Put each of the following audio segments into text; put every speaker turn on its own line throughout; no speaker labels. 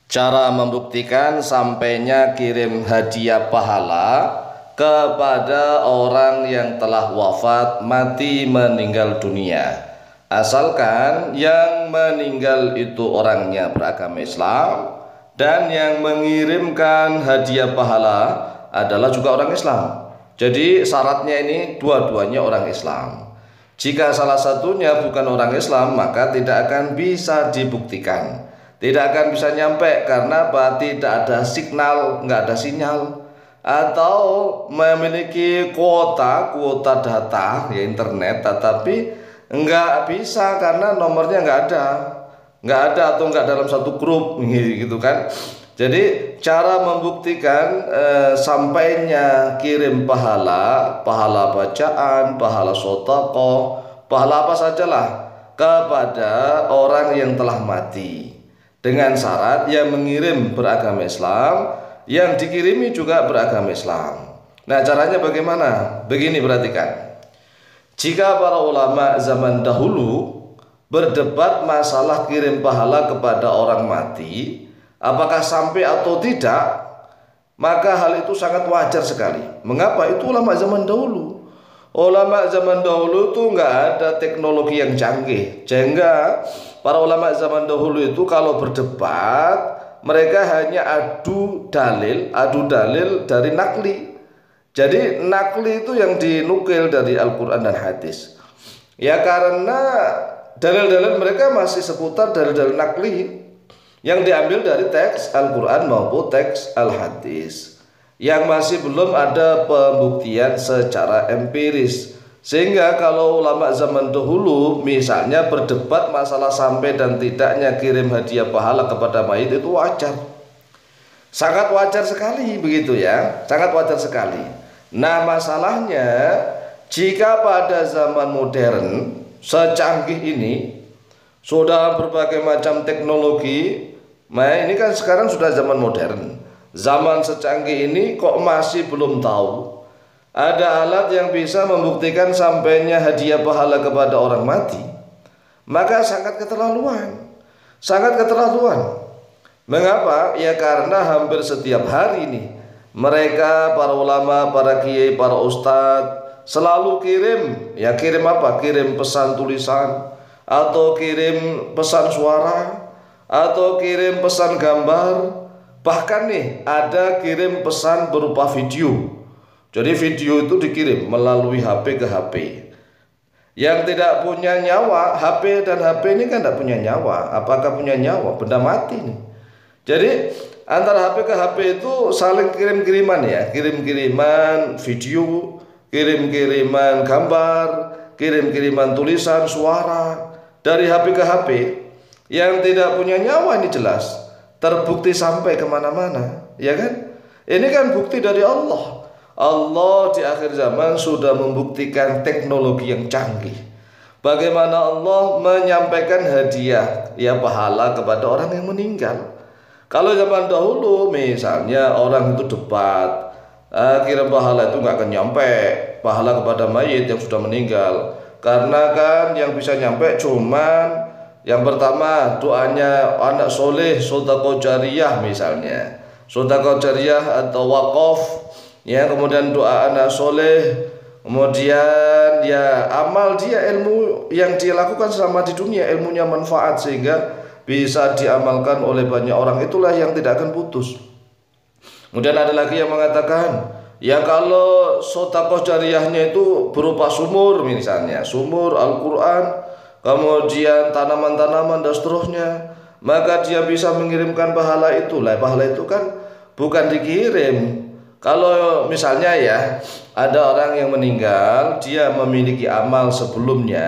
Cara membuktikan sampainya kirim hadiah pahala kepada orang yang telah wafat, mati, meninggal dunia. Asalkan yang meninggal itu orangnya beragama Islam dan yang mengirimkan hadiah pahala adalah juga orang Islam. Jadi syaratnya ini dua-duanya orang Islam. Jika salah satunya bukan orang Islam, maka tidak akan bisa dibuktikan. Tidak akan bisa nyampe karena apa? Tidak ada signal, nggak ada sinyal, atau memiliki kuota data ya internet, tetapi nggak bisa karena nomornya nggak ada atau nggak dalam satu grup gitu kan. Jadi cara membuktikan sampainya kirim pahala bacaan, pahala sodaqah, pahala apa sajalah kepada orang yang telah mati, dengan syarat yang mengirim beragama Islam, yang dikirimi juga beragama Islam. Nah, caranya bagaimana? Begini, perhatikan. Jika para ulama zaman dahulu berdebat masalah kirim pahala kepada orang mati, apakah sampai atau tidak, maka hal itu sangat wajar sekali. Mengapa? Itu ulama zaman dahulu. Ulama zaman dahulu itu nggak ada teknologi yang canggih, sehingga para ulama zaman dahulu itu kalau berdebat mereka hanya adu dalil dari nakli. Jadi nakli itu yang dinukil dari Al-Quran dan hadis. Ya karena dalil-dalil mereka masih seputar dalil-dalil nakli yang diambil dari teks Al-Quran maupun teks Al-Hadis, yang masih belum ada pembuktian secara empiris. Sehingga kalau ulama zaman dahulu misalnya berdebat masalah sampai dan tidaknya kirim hadiah pahala kepada mayit, itu wajar, sangat wajar sekali begitu ya, sangat wajar sekali. Nah masalahnya jika pada zaman modern secanggih ini sudah berbagai macam teknologi, nah ini kan sekarang sudah zaman modern, zaman secanggih ini kok masih belum tahu ada alat yang bisa membuktikan sampainya hadiah pahala kepada orang mati, maka sangat keterlaluan. Sangat keterlaluan. Mengapa? Ya karena hampir setiap hari ini mereka, para ulama, para kiai, para ustadz selalu kirim. Ya kirim apa? Kirim pesan tulisan, atau kirim pesan suara, atau kirim pesan gambar. Bahkan nih ada kirim pesan berupa video. Jadi video itu dikirim melalui HP ke HP. Yang tidak punya nyawa, HP dan HP ini kan tidak punya nyawa. Apakah punya nyawa? Benda mati nih. Jadi antara HP ke HP itu saling kirim-kiriman ya. Kirim-kiriman video, kirim-kiriman gambar, kirim-kiriman tulisan, suara. Dari HP ke HP. Yang tidak punya nyawa ini jelas terbukti sampai kemana-mana, ya kan? Ini kan bukti dari Allah. Allah di akhir zaman sudah membuktikan teknologi yang canggih. Bagaimana Allah menyampaikan hadiah ya pahala kepada orang yang meninggal. Kalau zaman dahulu misalnya orang itu debat, kirim pahala itu nggak akan nyampe pahala kepada mayit yang sudah meninggal. Karena kan yang bisa nyampe cuman yang pertama doanya anak soleh, sedekah jariyah misalnya, sedekah jariyah atau wakaf. Ya, kemudian doa anak soleh, kemudian ya amal dia, ilmu yang dia lakukan selama di dunia, ilmunya manfaat sehingga bisa diamalkan oleh banyak orang, itulah yang tidak akan putus. Kemudian ada lagi yang mengatakan ya kalau sedekah jariyahnya itu berupa sumur misalnya, sumur Al-Quran, kemudian tanaman-tanaman dan seterusnya, maka dia bisa mengirimkan pahala itu. Lah pahala itu kan bukan dikirim. Kalau misalnya ya ada orang yang meninggal, dia memiliki amal sebelumnya,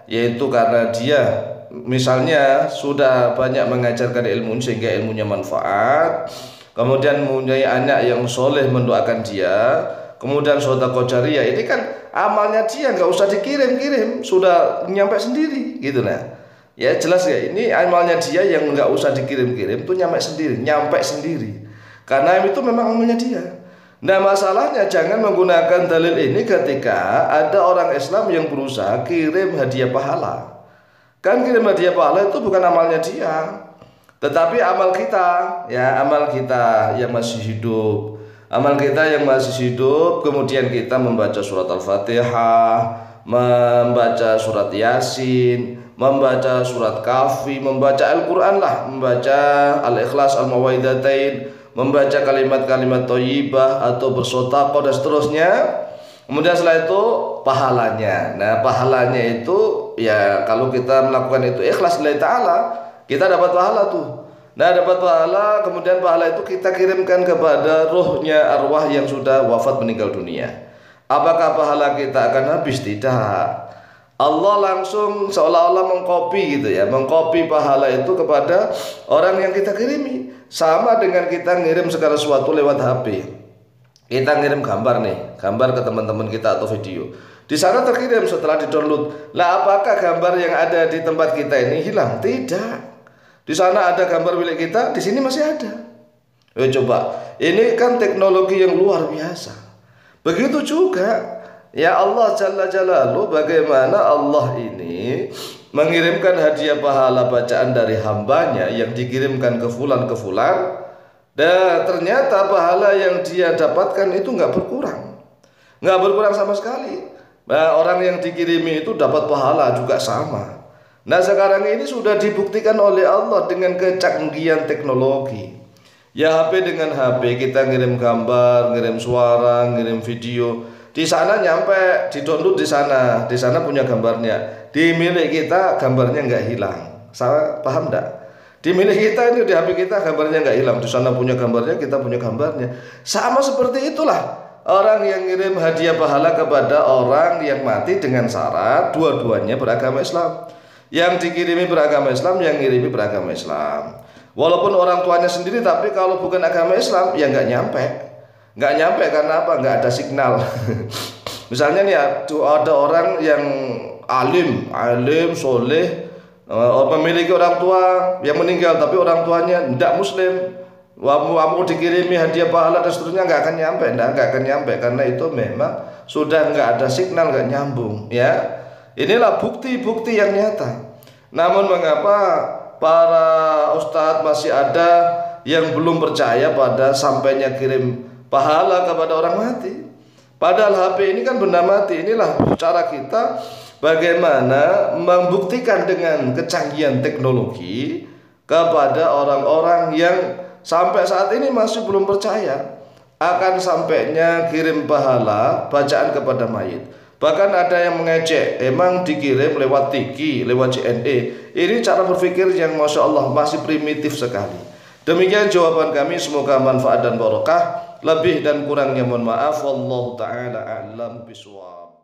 yaitu karena dia misalnya sudah banyak mengajarkan ilmu sehingga ilmunya manfaat, kemudian mempunyai anak yang soleh mendoakan dia, kemudian sedekah jariyah, ini kan amalnya dia nggak usah dikirim-kirim, sudah nyampe sendiri gitu. Nah ya jelas ya, ini amalnya dia yang nggak usah dikirim-kirim itu nyampe sendiri karena itu memang amalnya dia. Nah masalahnya jangan menggunakan dalil ini ketika ada orang Islam yang berusaha kirim hadiah pahala. Kan kirim hadiah pahala itu bukan amalnya dia, Tetapi amal kita, ya amal kita yang masih hidup, amal kita yang masih hidup, kemudian kita membaca surat Al-Fatihah, membaca surat Yasin, membaca surat Kahfi, membaca Al-Quran lah, membaca Al-Ikhlas, Al-Mawaidatain, membaca kalimat-kalimat thayyibah atau bersedekah dan seterusnya. Kemudian setelah itu pahalanya. Nah, pahalanya itu ya kalau kita melakukan itu ikhlas lillahi ta'ala, kita dapat pahala tuh. Nah, dapat pahala, kemudian pahala itu kita kirimkan kepada ruhnya arwah yang sudah wafat meninggal dunia. Apakah pahala kita akan habis? Tidak. Allah langsung seolah-olah mengcopy gitu ya, mengcopy pahala itu kepada orang yang kita kirimi. Sama dengan kita ngirim segala sesuatu lewat HP. Kita ngirim gambar nih, gambar ke teman-teman kita atau video. Di sana terkirim setelah di-download. Lah apakah gambar yang ada di tempat kita ini hilang? Tidak. Di sana ada gambar milik kita, di sini masih ada. Coba, ini kan teknologi yang luar biasa. Begitu juga ya Allah Jalla Jalaluhu, bagaimana Allah ini mengirimkan hadiah pahala bacaan dari hambanya yang dikirimkan ke fulan dan ternyata pahala yang dia dapatkan itu nggak berkurang sama sekali. Nah, orang yang dikirimi itu dapat pahala juga sama. Nah, sekarang ini sudah dibuktikan oleh Allah dengan kecanggihan teknologi. Ya HP dengan HP kita ngirim gambar, ngirim suara, ngirim video. Di sana nyampe, di-download di sana punya gambarnya. Di milik kita gambarnya nggak hilang. Salah paham enggak? Di milik kita ini, di HP kita gambarnya nggak hilang. Di sana punya gambarnya, kita punya gambarnya. Sama seperti itulah orang yang ngirim hadiah pahala kepada orang yang mati dengan syarat dua-duanya beragama Islam. Yang dikirimi beragama Islam, yang ngirimi beragama Islam. Walaupun orang tuanya sendiri, tapi kalau bukan agama Islam ya nggak nyampe. Nggak nyampe karena apa? Nggak ada signal. Misalnya nih ada orang yang alim, soleh, memiliki orang tua yang meninggal, tapi orang tuanya tidak muslim. Kamu dikirimi hadiah pahala dan seterusnya nggak akan nyampe, karena itu memang sudah nggak ada signal, nggak nyambung. Ya, inilah bukti-bukti yang nyata. Namun mengapa para ustadz masih ada yang belum percaya pada sampainya kirim pahala kepada orang mati? Padahal HP ini kan benda mati. Inilah cara kita bagaimana membuktikan dengan kecanggihan teknologi kepada orang-orang yang sampai saat ini masih belum percaya akan sampainya kirim pahala bacaan kepada mayit. Bahkan ada yang mengejek, emang dikirim lewat Tiki, lewat JNE. Ini cara berpikir yang Masya Allah masih primitif sekali. Demikian jawaban kami, semoga manfaat dan barokah. Lebih dan kurangnya mohon maaf. Wallahu ta'ala a'lam bishawab.